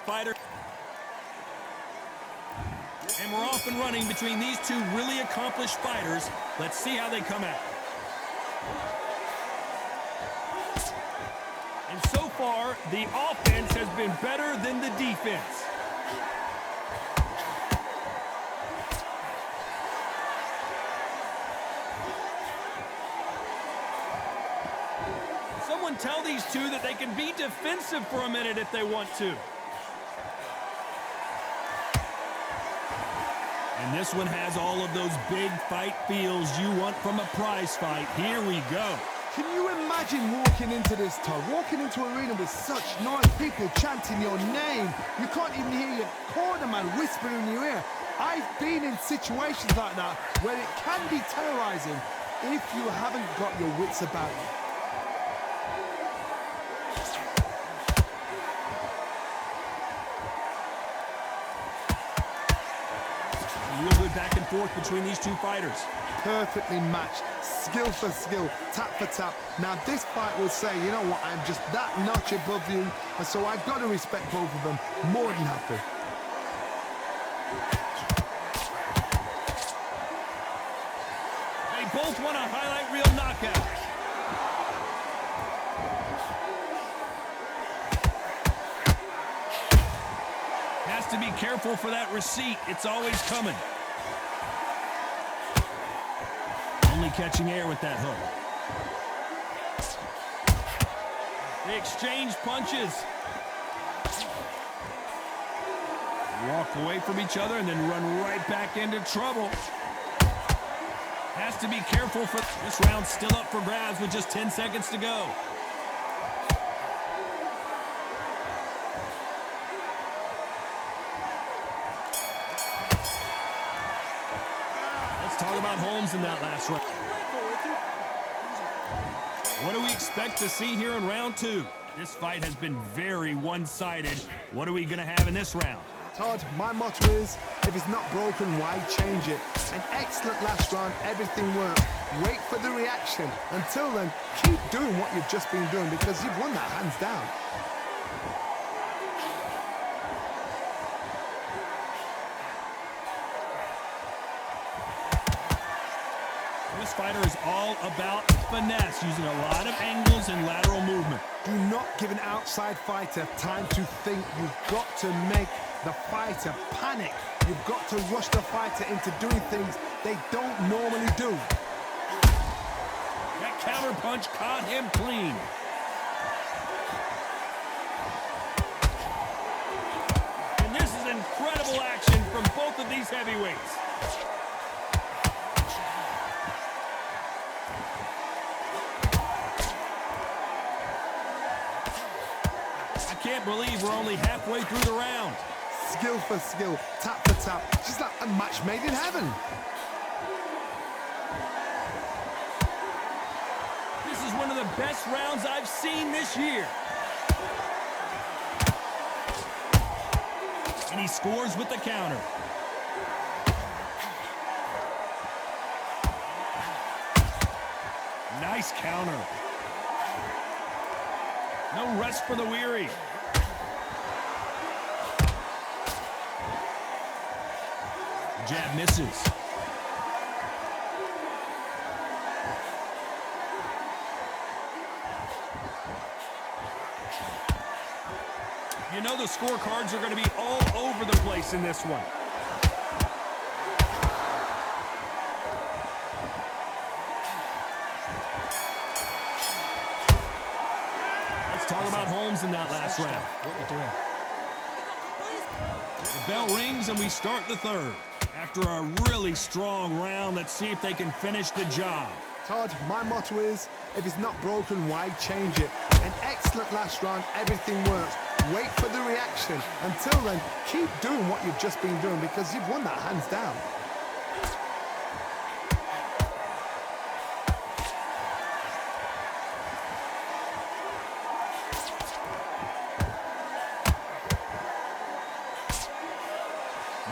fighter. And we're off and running between these two really accomplished fighters. Let's see how they come out. And so far, the offense has been better than the defense. Someone tell these two that they can be defensive for a minute if they want to. And this one has all of those big fight feels you want from a prize fight. Here we go. Can you imagine walking into this, Todd? Walking into an arena with such noise, people chanting your name. You can't even hear your cornerman whispering in your ear. I've been in situations like that where it can be terrorizing if you haven't got your wits about you. A little bit back and forth between these two fighters. Perfectly matched, skill for skill, tap for tap. Now this fight will say, you know what, I'm just that notch above you, and so I've got to respect both of them more than happy. They both want a highlight reel knockout. Has to be careful for that receipt. It's always coming. Only catching air with that hook. They exchange punches. Walk away from each other and then run right back into trouble. Has to be careful for this round. Still up for grabs with just 10 seconds to go. Talk about Holmes in that last round. What do we expect to see here in round two? This fight has been very one-sided. What are we going to have in this round? Todd, my motto is, if it's not broken, why change it? An excellent last round, everything worked. Wait for the reaction. Until then, keep doing what you've just been doing because you've won that hands down. This fighter is all about finesse, using a lot of angles and lateral movement. Do not give an outside fighter time to think. You've got to make the fighter panic. You've got to rush the fighter into doing things they don't normally do. That counter punch caught him clean. And this is incredible action from both of these heavyweights. Can't believe we're only halfway through the round. Skill for skill, tap for tap. She's like a match made in heaven. This is one of the best rounds I've seen this year. And he scores with the counter. Nice counter. No rest for the weary. Jab misses. You know the scorecards are going to be all over the place in this one. Let's talk about Holmes in that last round. What are you doing? The bell rings and we start the third. After a really strong round, let's see if they can finish the job. Todd, my motto is, if it's not broken, why change it? An excellent last round, everything works. Wait for the reaction. Until then, keep doing what you've just been doing because you've won that hands down.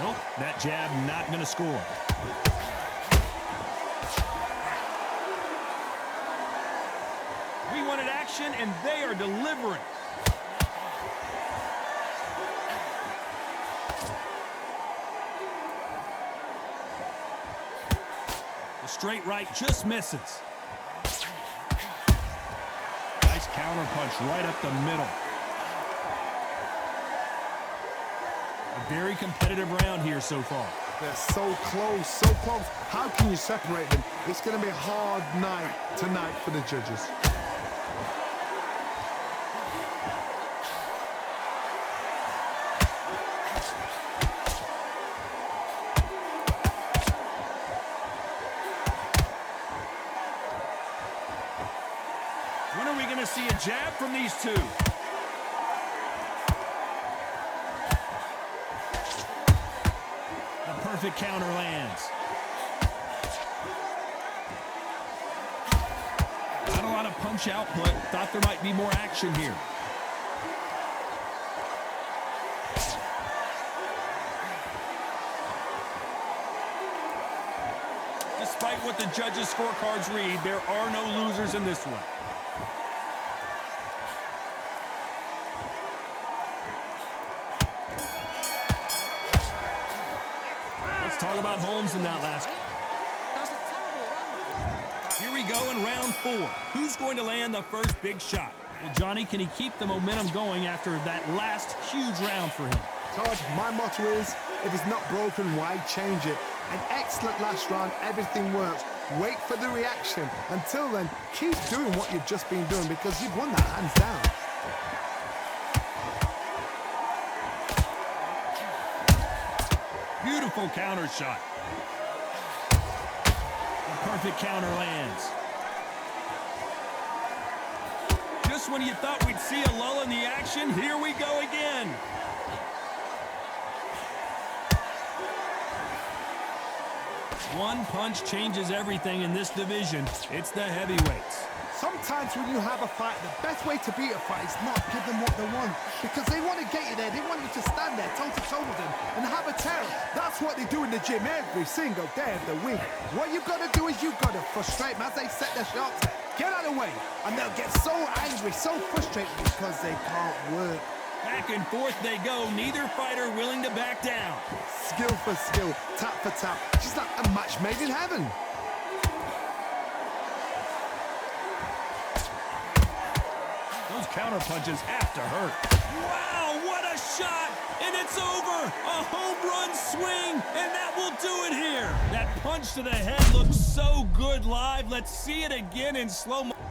Nope, that jab not going to score. We wanted action, and they are delivering. straight right just misses. Nice counter punch right up the middle. A very competitive round here so far. They're so close, so close. How can you separate them? It's going to be a hard night tonight for the judges. When are we going to see a jab from these two? Perfect counter lands. Not a lot of punch output. Thought there might be more action here. Despite what the judges' scorecards read, there are no losers in this one. Talk about Holmes in that last. Here we go in round 4. Who's going to land the first big shot? Well, Johnny, can he keep the momentum going after that last huge round for him? Todd, my motto is, if it's not broken, why change it? An excellent last round, everything works. Wait for the reaction. Until then, keep doing what you've just been doing because you've won that hands down. Beautiful counter shot. The perfect counter lands. Just when you thought we'd see a lull in the action, here we go again. One punch changes everything in this division. It's the heavyweights. Sometimes when you have a fight, the best way to beat a fight is not give them what they want. Because they want to get you there. They want you to stand there toe-to-toe with them and have a terror. That's what they do in the gym every single day of the week. What you've got to do is you've got to frustrate them as they set their shots. Get out of the way. And they'll get so angry, so frustrated because they can't work. Back and forth they go. Neither fighter willing to back down. Skill for skill, tap for tap. Just like a match made in heaven. Those counter punches have to hurt. Wow, what a shot! And it's over! A home run swing, and that will do it here. That punch to the head looks so good live. Let's see it again in slow motion.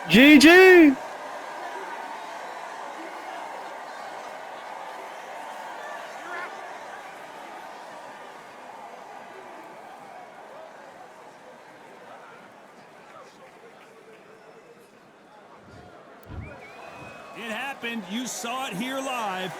GG! It happened. You saw it here live.